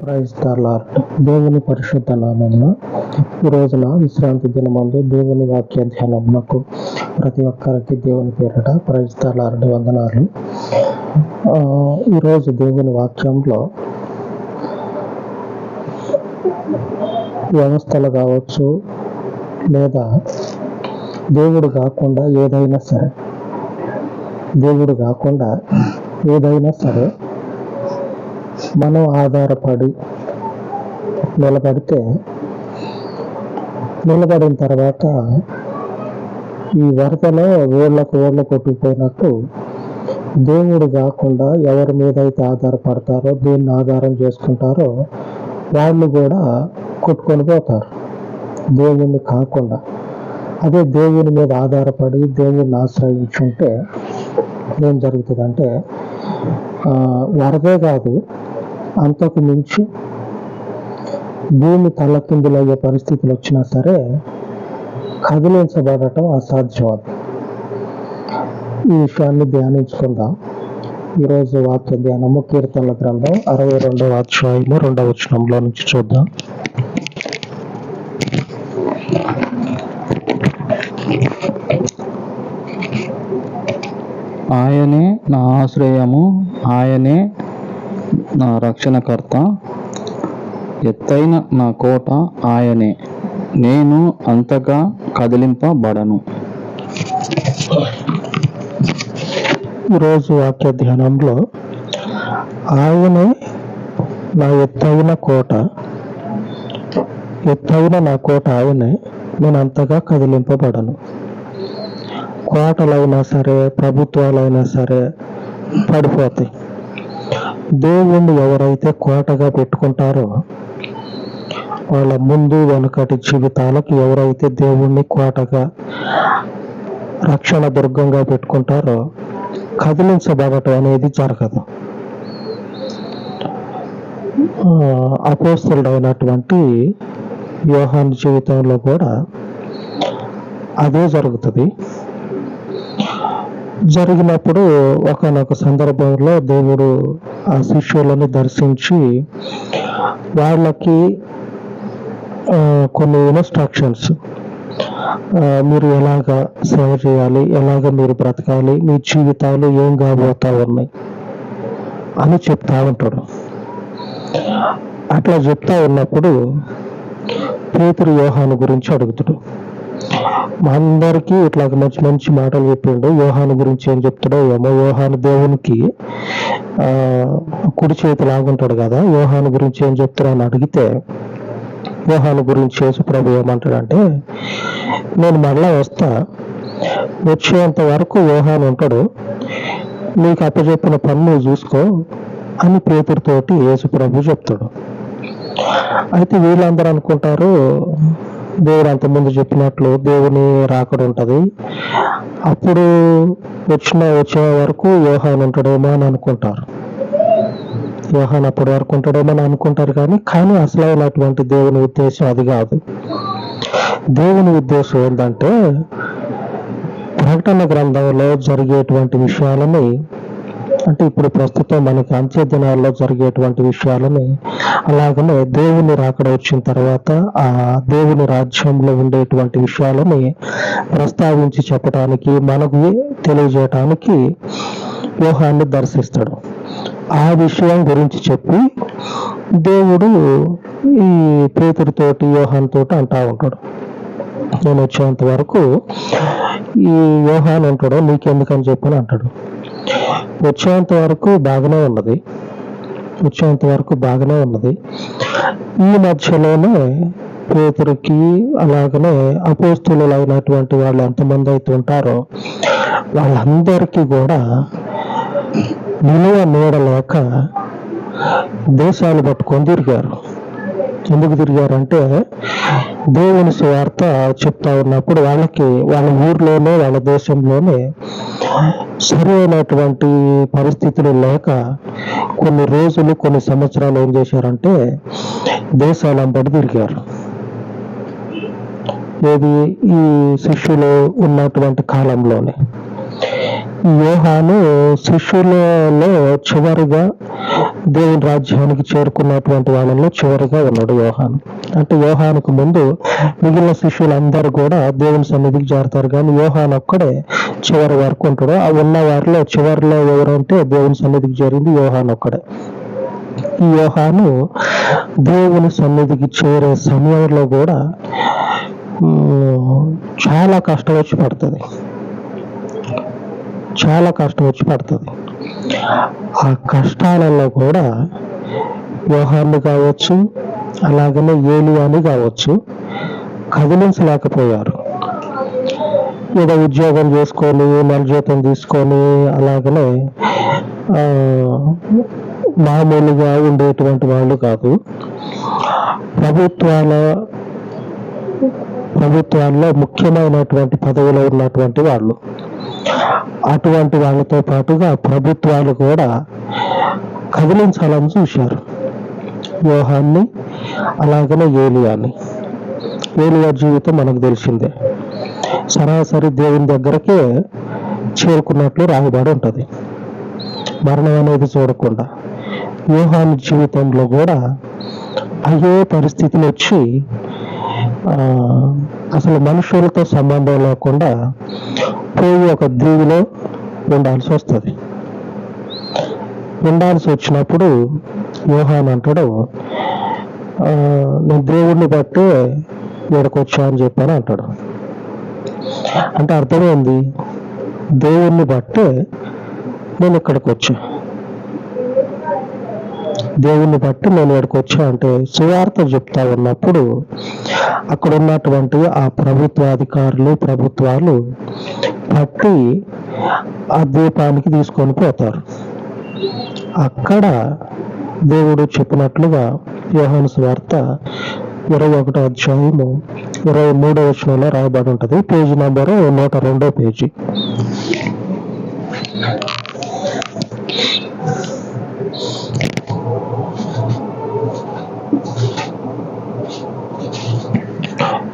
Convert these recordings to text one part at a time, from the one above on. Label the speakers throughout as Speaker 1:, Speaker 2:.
Speaker 1: Praise the lord. దేవుని పరిశుద్ధ నామమున ఈ రోజున విశ్రాంతి దినమందు దేవుని వాక్య ధ్యానమునకు ప్రతి ఒక్కరికి దేవుని పేరిట ప్రైజ్ ద లార్డ్ వందనాలు. ఈరోజు దేవుని వాక్యంలో వ్యవస్థలు కావచ్చు, లేదా దేవుడు కాకుండా ఏదైనా సరే మనం ఆధారపడి నిలబడిన తర్వాత ఈ వరదలో ఓళ్ళ కొట్టుకుపోయినట్టు దేవుడు కాకుండా ఎవరి మీద అయితే ఆధారపడతారో, దేన్ని ఆధారం చేసుకుంటారో వాళ్ళు కూడా కొట్టుకొని పోతారు దేవుణ్ణి కాకుండా. అదే దేవుని మీద ఆధారపడి దేవుణ్ణి ఆశ్రయించుంటే ఏం జరుగుతుందంటే వరదే కాదు, అంతకు మించి భూమి తలకిందులయ్యే పరిస్థితులు వచ్చినా సరే కదిలించబడటం అసాధ్యం. ఈ విషయాన్ని ధ్యానించుకుందాం. ఈరోజు వాక్య ధ్యానము కీర్తనల గ్రంథం 62వ అధ్యాయము 2వ వచనంలో నుంచి చూద్దాం.
Speaker 2: ఆయనే నా ఆశ్రయము, ఆయనే నా రక్షణకర్త, ఎత్తైన నా కోట ఆయనే, నేను అంతగా కదిలింపబడను.
Speaker 1: ఈరోజు వాక్య ధ్యానంలో ఆయనే నా ఎత్తైన నా కోట ఆయనే, నేను అంతగా కదిలింపబడను. కోటలైనా సరే, ప్రభుత్వాలైనా సరే పడిపోతాయి. దేవుణ్ణి ఎవరైతే కోటగా పెట్టుకుంటారో, వాళ్ళ ముందు వెనకటి జీవితాలకు ఎవరైతే దేవుణ్ణి కోటగా, రక్షణ దుర్గంగా పెట్టుకుంటారో కదిలించబడటం అనేది జరగదు. అపోస్తలుడైనటువంటి యోహాను జీవితంలో కూడా అదే జరుగుతుంది. జరిగినప్పుడు ఒకానొక సందర్భంలో దేవుడు ఆ శిష్యులను దర్శించి వాళ్ళకి కొన్ని ఇన్స్ట్రక్షన్స్, మీరు ఎలాగ సేవ చేయాలి, ఎలాగ మీరు బ్రతకాలి, మీ జీవితాలు ఏం కాబోతా ఉన్నాయి అని చెప్తా ఉంటాడు. అట్లా చెప్తా ఉన్నప్పుడు పేతురు యోహాను గురించి అడుగుతాడు. మా అందరికీ ఇట్లా మంచి మంచి మాటలు చెప్పిండు, యోహాను గురించి ఏం చెప్తాడో ఏమో. యోహాను దేవునికి కుడి చేతి లాగుంటాడు కదా, యోహాను గురించి ఏం చెప్తాడో అని అడిగితే యోహాను గురించి యేసు ప్రభు ఏమంటాడంటే, నేను మళ్ళా వచ్చేంత వరకు యోహాను ఉంటాడు, నీకు అప్పచెప్పిన పని నువ్వు చూసుకో అని పేతురుతోటి యేసు ప్రభు చెప్తాడు. అయితే వీళ్ళందరూ అనుకుంటారు, దేవుడు అంతకుముందు చెప్పినట్లు దేవుని రాకడ ఉంటుంది, అప్పుడు వచ్చే వరకు యోహాను ఉంటాడేమో అని అనుకుంటారు. యోహాను అప్పటి వరకు ఉంటాడేమో అని అనుకుంటారు. కానీ అసలైనటువంటి దేవుని ఉద్దేశం అది కాదు. దేవుని ఉద్దేశం ఏంటంటే ప్రకటన గ్రంథంలో జరిగేటువంటి విషయాలని, అంటే ఇప్పుడు ప్రస్తుతం మనకి అంత్య దినాల్లో జరిగేటువంటి విషయాలని, అలాగనే దేవుని రాకడ వచ్చిన తర్వాత ఆ దేవుని రాజ్యంలో ఉండేటువంటి విషయాలని ప్రస్తావించి చెప్పడానికి, మనకు తెలియజేయటానికి యోహాన్ని దర్శిస్తాడు. ఆ విషయం గురించి చెప్పి దేవుడు ఈ పేతురుతోటి యోహాను తోటి అంటా ఉంటాడు, నేను వచ్చేంత వరకు ఈ యోహాను ఉంటాడో నీకెందుకని చెప్పని అంటాడు. వచ్చేంత వరకు బాగానే ఉన్నది. ఈ మధ్యలోనే పేతురుకి, అలాగనే అపోస్తలులైనటువంటి వాళ్ళు ఎంతమంది అయితే ఉంటారో వాళ్ళందరికీ కూడా నిలువ నీడలేక దేశాలు పట్టుకొని తిరిగారు. ఎందుకు తిరిగారంటే దేవుని సువార్త చెప్తా ఉన్నప్పుడు వాళ్ళకి వాళ్ళ ఊర్లోనే, వాళ్ళ దేశంలోనే సరైనటువంటి పరిస్థితులు లేక కొన్ని రోజులు, కొన్ని సంవత్సరాలు ఏం చేశారంటే దేశాలంబడి తిరిగారు. ఈ శిష్యులు ఉన్నటువంటి కాలంలోనే యోహాను శిష్యులలో చివరిగా దేవుని రాజ్యానికి చేరుకున్నటువంటి వాళ్ళలో చివరిగా ఉన్నాడు యోహాను. అంటే యోహానుకు ముందు మిగిలిన శిష్యులందరూ కూడా దేవుని సన్నిధికి చేరతారు, కానీ యోహాను ఒక్కడే చివరి వరకు ఉంటాడు. ఆ ఉన్న వారిలో చివరిలో ఎవరంటే దేవుని సన్నిధికి చేరింది యోహాను ఒక్కడే. ఈ యోహాను దేవుని సన్నిధికి చేరే సమయంలో కూడా చాలా కష్టం వచ్చి పడుతుంది. చాలా కష్టం వచ్చి పడుతుంది. ఆ కష్టాలలో కూడా యోహాను కావచ్చు, అలాగనే ఏలియాని కావచ్చు, కదిలించలేకపోయారు. ఏదో ఉద్యోగం చేసుకొని నెల జీతం తీసుకొని అలాగనే మామూలుగా ఉండేటువంటి వాళ్ళు కాదు. ప్రభుత్వాల్లో ముఖ్యమైనటువంటి పదవిలో ఉన్నటువంటి వాళ్ళు. అటువంటి వాళ్ళతో పాటుగా ప్రభుత్వాలు కూడా కదిలించాలని చూశారు యోహాన్ని, అలాగనే ఏలియాని. ఏలియా జీవితం మనకు తెలిసిందే. సరాసరి దేవుని దగ్గరకే చేరుకున్నట్లు రాయబడి ఉంటుంది, మరణం అనేది చూడకుండా. యోహాను జీవితంలో కూడా అయ్యే పరిస్థితులు వచ్చి అసలు మనుషులతో సంబంధం లేకుండా పోయి ఒక దీవిలో ఉండాల్సి వస్తుంది. ఉండాల్సి వచ్చినప్పుడు యోహాను అంటాడు, నేను దేవుడిని బట్టి ఇక్కడికి వచ్చా అని చెప్పాను అంటాడు. అంటే అర్థమైంది, దేవుణ్ణి బట్టే నేను ఇక్కడికి వచ్చా, దేవుణ్ణి బట్టి నేను ఇక్కడికి వచ్చా అంటే సువార్త చెప్తా ఉన్నప్పుడు అక్కడ ఉన్నటువంటి ఆ ప్రభుత్వాధికారులు, ప్రభుత్వాలు పట్టి ఆ ద్వీపానికి తీసుకొని పోతారు. అక్కడ దేవుడు చెప్పినట్లుగా యోహాను సువార్త 21వ అధ్యాయము 23వ వచనంలో రాయబడి ఉంటుంది. Page number 102 page.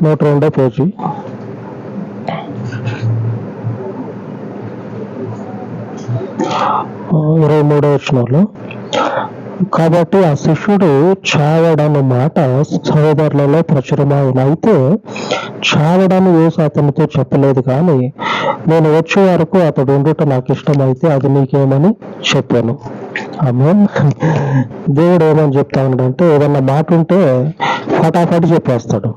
Speaker 1: నూట 2వ పేజీ. ఇరవై 23వ వచనంలో, కాబట్టి ఆ శిష్యుడు చావడన్న మాట సహోదరులలో ప్రచురమైన. అయితే చావడాన్ని యేసు అతనితో చెప్పలేదు, కానీ నేను వచ్చే వరకు అతడు ఉండుట నాకు ఇష్టమైతే అది నీకేమని చెప్పాను. ఆమేన్. దేవుడు ఏమని చెప్తా ఉన్నాడంటే, ఏదన్నా మాట ఉంటే ఫటాఫట్ చెప్పేస్తాడు.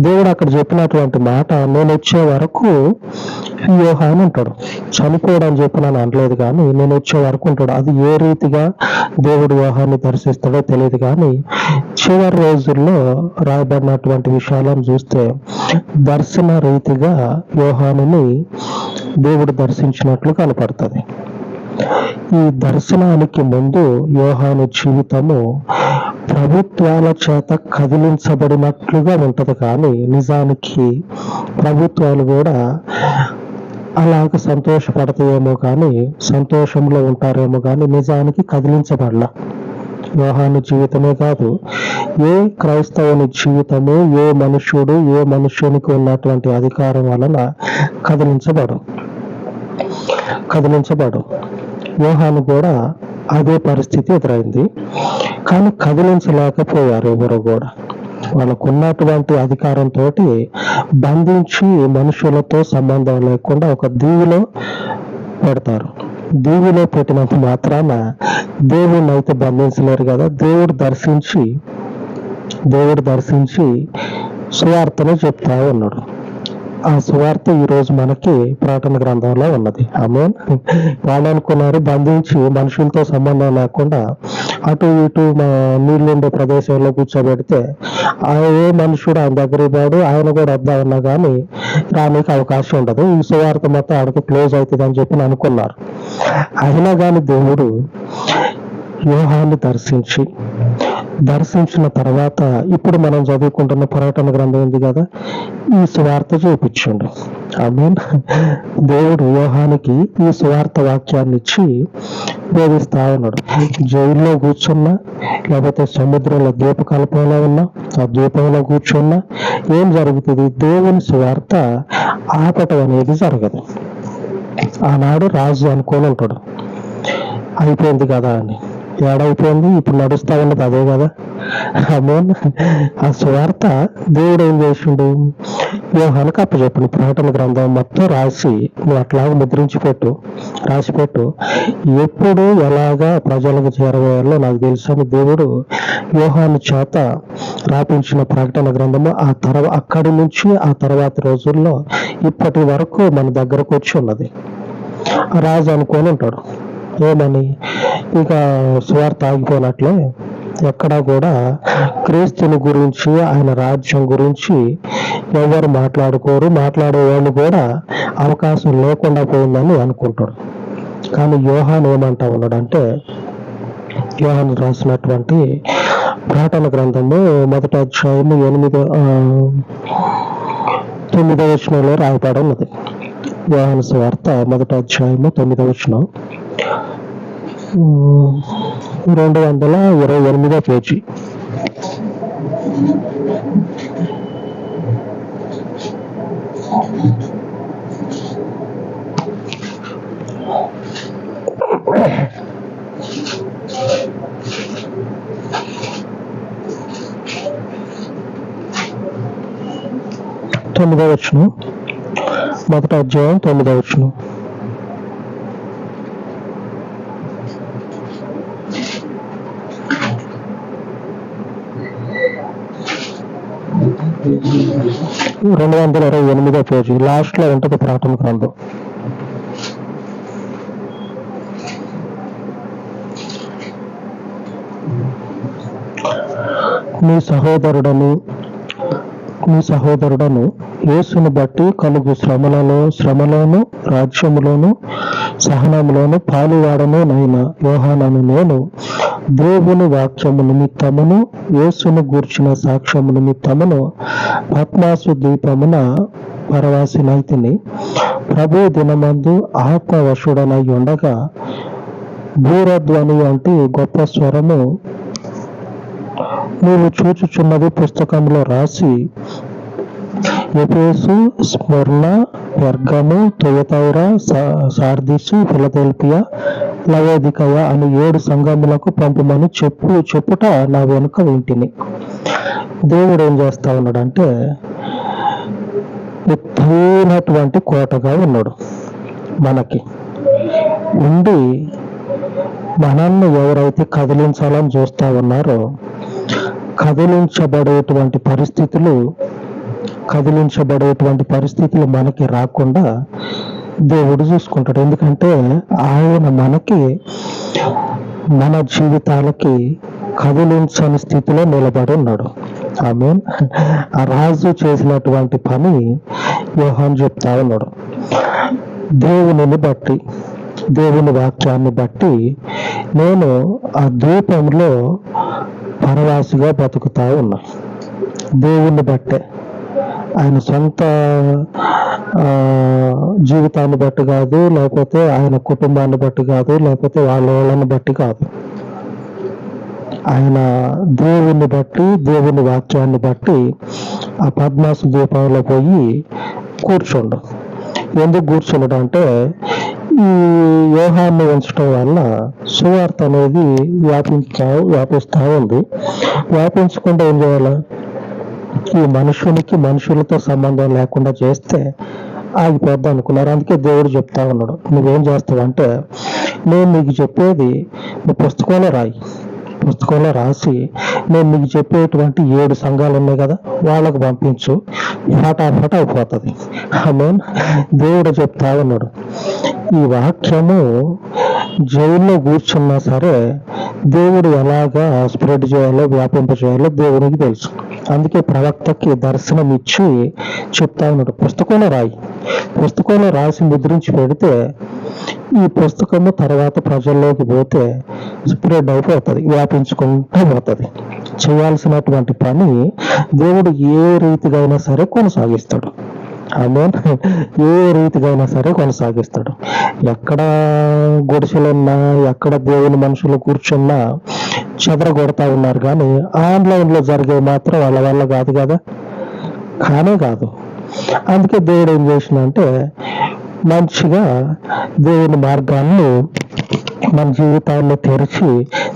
Speaker 1: దేవుడు అక్కడ చెప్పినటువంటి మాట, నేను వచ్చే వరకు యోహాను ఉంటాడు. చనిపోవడం అని చెప్పి నన్ను అనలేదు, కానీ నేను వచ్చే వరకు ఉంటాడు. అది ఏ రీతిగా దేవుడు యోహాన్ని దర్శిస్తాడో తెలియదు, కానీ చివరి రోజుల్లో రాయబడినటువంటి విషయాలను చూస్తే దర్శన రీతిగా యోహానుని దేవుడు దర్శించినట్లు కనపడుతుంది. ఈ దర్శనానికి ముందు యోహాను జీవితము ప్రభుత్వాల చేత కదిలించబడినట్లుగా ఉంటది, కానీ నిజానికి ప్రభుత్వాలు కూడా అలాగ సంతోషపడతాయేమో, కానీ సంతోషంలో ఉంటారేమో, కానీ నిజానికి కదిలించబడలా. యోహాను జీవితమే కాదు, ఏ క్రైస్తవుని జీవితము, ఏ మనుష్యునికి ఉన్నటువంటి అధికారం వలన కదిలించబడు. యోహాను కూడా అదే పరిస్థితి ఎదురైంది, కానీ కదిలించలేకపోయారు ఎవరు కూడా. వాళ్ళకు ఉన్నటువంటి అధికారంతో బంధించి మనుషులతో సంబంధం లేకుండా ఒక దీవిలో పెడతారు. దీవిలో పెట్టినంత మాత్రాన దేవుణ్ణి అయితే బంధించలేరు కదా. దేవుడు దర్శించి సువార్తను చెప్తా ఉన్నాడు. ఆ సువార్త ఈ రోజు మనకి ప్రకటన గ్రంథంలో ఉన్నది. ఆమేన్. వాళ్ళు అనుకున్నారు బంధించి మనుషులతో సంబంధం లేకుండా అటు ఇటు నీళ్ళుండే ప్రదేశంలో కూర్చోబెడితే ఏ మనుషుడు ఆయన దగ్గర పోడు, ఆయన కూడా వద్దా ఉన్నా కానీ రానికి అవకాశం ఉండదు, ఈ సువార్త మొత్తం ఆడికి క్లోజ్ అవుతుంది అని చెప్పి అనుకున్నారు. అయినా కానీ దేవుడు యోహాన్ని దర్శించిన తర్వాత ఇప్పుడు మనం చదువుకుంటున్న ప్రకటన గ్రంథం ఉంది కదా, ఈ సువార్త చూపించండు. ఆమేన్. దేవుడు యోహానికి ఈ సువార్త వాక్యాన్ని ఇచ్చి బోధిస్తా ఉన్నాడు. జైల్లో కూర్చున్నా, లేకపోతే సముద్రంలో ద్వీపకల్పంలో ఉన్నా, ఆ ద్వీపంలో కూర్చున్నా ఏం జరుగుతుంది? దేవుని సువార్త ఆపటం అనేది జరగదు. ఆనాడు రాజు అనుకొని ఉంటాడు అయిపోయింది కదా అని. ఏడైపోయింది, ఇప్పుడు నడుస్తా ఉన్నది అదే కదా. ఆమేన్. ఆ సువార్త దేవుడు ఏం చేసిండు, యోహానుకు అప్పచెప్పిండు. ప్రకటన గ్రంథం మొత్తం రాసి నువ్వు అట్లాగా ముద్రించి పెట్టు, రాసి పెట్టు. ఎప్పుడు ఎలాగా ప్రజలకు చేరవేయాలో నాకు తెలుసని దేవుడు యోహాను చేత రాపించిన ప్రకటన గ్రంథము అక్కడి నుంచి ఆ తర్వాత రోజుల్లో ఇప్పటి వరకు మన దగ్గరకు వచ్చి ఉన్నది. రాజు అనుకొని ఉంటాడు ఏమని, ఇక సువార్త ఆగిపోయినట్లే ఎక్కడా కూడా క్రీస్తుని గురించి ఆయన రాజ్యం గురించి ఎవరు మాట్లాడుకోరు, మాట్లాడే వాళ్ళు కూడా అవకాశం లేకుండా పోయిందని అనుకుంటాడు. కానీ యోహాను ఏమంటా ఉన్నాడంటే, యోహాను రాసినటువంటి ప్రకటన గ్రంథము 1వ అధ్యాయము 9వ వచనంలో రాయబడి ఉన్నది. యోహాను సువార్త 1వ అధ్యాయము 9వ వచనం, 228వ పేజీ. తొమ్మిదవ వచనం, 1వ అధ్యాయం 9వ వచనం. రెండు 228వ పేజీ లాస్ట్ లో ఉంటుంది ప్రకటన గ్రంథం. నీ సహోదరుడను యేసును బట్టి కలుగు శ్రమలోను రాజ్యములోను సహనములోను పాలువాడను నైనా యోహానను నేను దేవుని వాక్యము నిమిత్తమును యేసును గూర్చిన సాక్ష్యము నిమిత్తమును పద్మాసు ద్వీపమున పరవాసినైతిని. ప్రభు దినమందు ఆత్మవశుడనై ఉండగా భూరధ్వని అంటే గొప్ప స్వరము నీవు చూచుచున్నది పుస్తకంలో రాసి Ephesus, Smyrna, Pergamum, Thyatira, Sardis, Philadelphia, Laodicea అని 7 సంఘములకు పంపమని చెప్పుట నా వెనుక వింటిని. దేవుడు ఏం చేస్తా ఉన్నాడంటే ఎత్తైనటువంటి కోటగా ఉన్నాడు మనకి ఉండి, మనల్ని ఎవరైతే కదిలించాలని చూస్తా ఉన్నారో కదిలించబడేటువంటి పరిస్థితులు మనకి రాకుండా దేవుడు చూసుకుంటాడు. ఎందుకంటే ఆయన మనకి మన జీవితాలకి కదిలించని స్థితిలో నిలబడి ఉన్నాడు. ఆమేన్. ఆ రాజు చేసినటువంటి పని యోహాను చెప్తా ఉన్నాడు. దేవుని వాక్యాన్ని బట్టి నేను ఆ ద్వీపంలో పరవాసిగా బతుకుతా ఉన్నా. దేవుణ్ణి బట్టే, ఆయన సొంత జీవితాన్ని బట్టి కాదు, లేకపోతే ఆయన కుటుంబాన్ని బట్టి కాదు, లేకపోతే వాళ్ళని బట్టి కాదు. ఆయన దేవుణ్ణి బట్టి, దేవుని వాక్యాన్ని బట్టి ఆ పద్మాసు ద్వీపంలో పోయి కూర్చోండు. ఎందుకు కూర్చున్నాడు అంటే ఈ యోహాన్ని ఉంచడం వల్ల సువార్త అనేది వ్యాపిస్తూ ఉంది. వ్యాపించకుండా ఏం చేయాలి, ఈ మనుషులతో సంబంధం లేకుండా చేస్తే ఆగిపోద్ది అనుకున్నారు. అందుకే దేవుడు చెప్తా ఉన్నాడు, నువ్వేం చేస్తావంటే నేను నీకు చెప్పేది నువ్వు పుస్తకంలో రాసి నేను నీకు చెప్పేటువంటి 7 సంఘాలు ఉన్నాయి కదా వాళ్ళకు పంపించు, ఫటాఫట్ అయిపోతుంది. ఆమేన్. దేవుడు చెప్తా ఉన్నాడు. ఈ వాక్యము జైల్లో కూర్చున్నా సరే దేవుడు ఎలాగా స్ప్రెడ్ చేయాలో, వ్యాపింప చేయాలో దేవునికి తెలుసు. అందుకే ప్రవక్తకి దర్శనం ఇచ్చి చెప్తా ఉన్నాడు, పుస్తకంలో రాసి ముద్రించి పెడితే ఈ పుస్తకము తర్వాత ప్రజల్లోకి పోతే స్ప్రెడ్ అయిపోతుంది, వ్యాపించుకుంటూ పోతుంది. చేయాల్సినటువంటి పని దేవుడు ఏ రీతిగా అయినా సరే కొనసాగిస్తాడు. ఆమేన్. ఏ రీతిగా అయినా సరే కొనసాగిస్తాడు. ఎక్కడ గుడిసెలున్నా, ఎక్కడ దేవుని మనుషులు కూర్చున్నా చెదరగొడతా ఉన్నారు, కానీ ఆన్లైన్లో జరిగే మాత్రం వాళ్ళ వల్ల కాదు కదా, కాదు. అందుకే దేవుడు ఏం చేసిందంటే మంచిగా దేవుని మార్గాన్ని మన జీవితాల్లో తెరిచి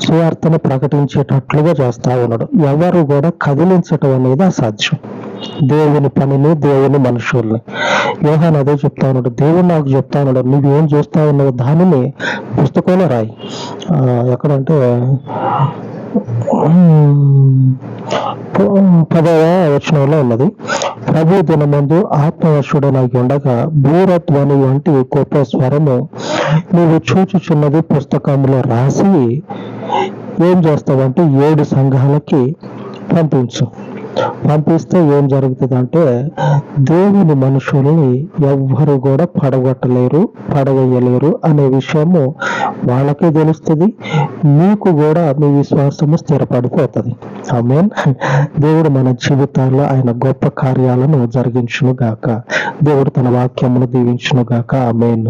Speaker 1: సువార్తను ప్రకటించేటట్లుగా చేస్తా ఉన్నాడు. ఎవరు కూడా కదిలించటం అనేది అసాధ్యం. దేవుని పనిని, దేవుని మనుషుల్ని. యోహాను అదే చెప్తా ఉన్నాడు. దేవుడు నాకు చెప్తా ఉన్నాడు, నువ్వేం చూస్తా ఉన్నావు దానిని పుస్తకంలో రాయి. ఎక్కడంటే 10వ వచనంలో ఉన్నది. ప్రభు దినమందు ఆత్మవశుడనై ఉండగా బూరధ్వని వంటి గొప్ప స్వరము నువ్వు చూచుచున్నది పుస్తకంలో రాసి ఏం చేస్తావంటే 7 సంఘాలకి పంపిస్తే ఏం జరుగుతుంది అంటే, దేవుని మనుషుల్ని ఎవ్వరు కూడా పడవేయలేరు అనే విషయము వాళ్ళకే తెలుస్తుంది. మీకు కూడా మీ విశ్వాసము స్థిరపడిపోతుంది. ఆమేన్. దేవుడు మన జీవితాల్లో ఆయన గొప్ప కార్యాలను జరిగించును గాక. దేవుడు తన వాక్యమును దీవించును గాక. ఆమేన్.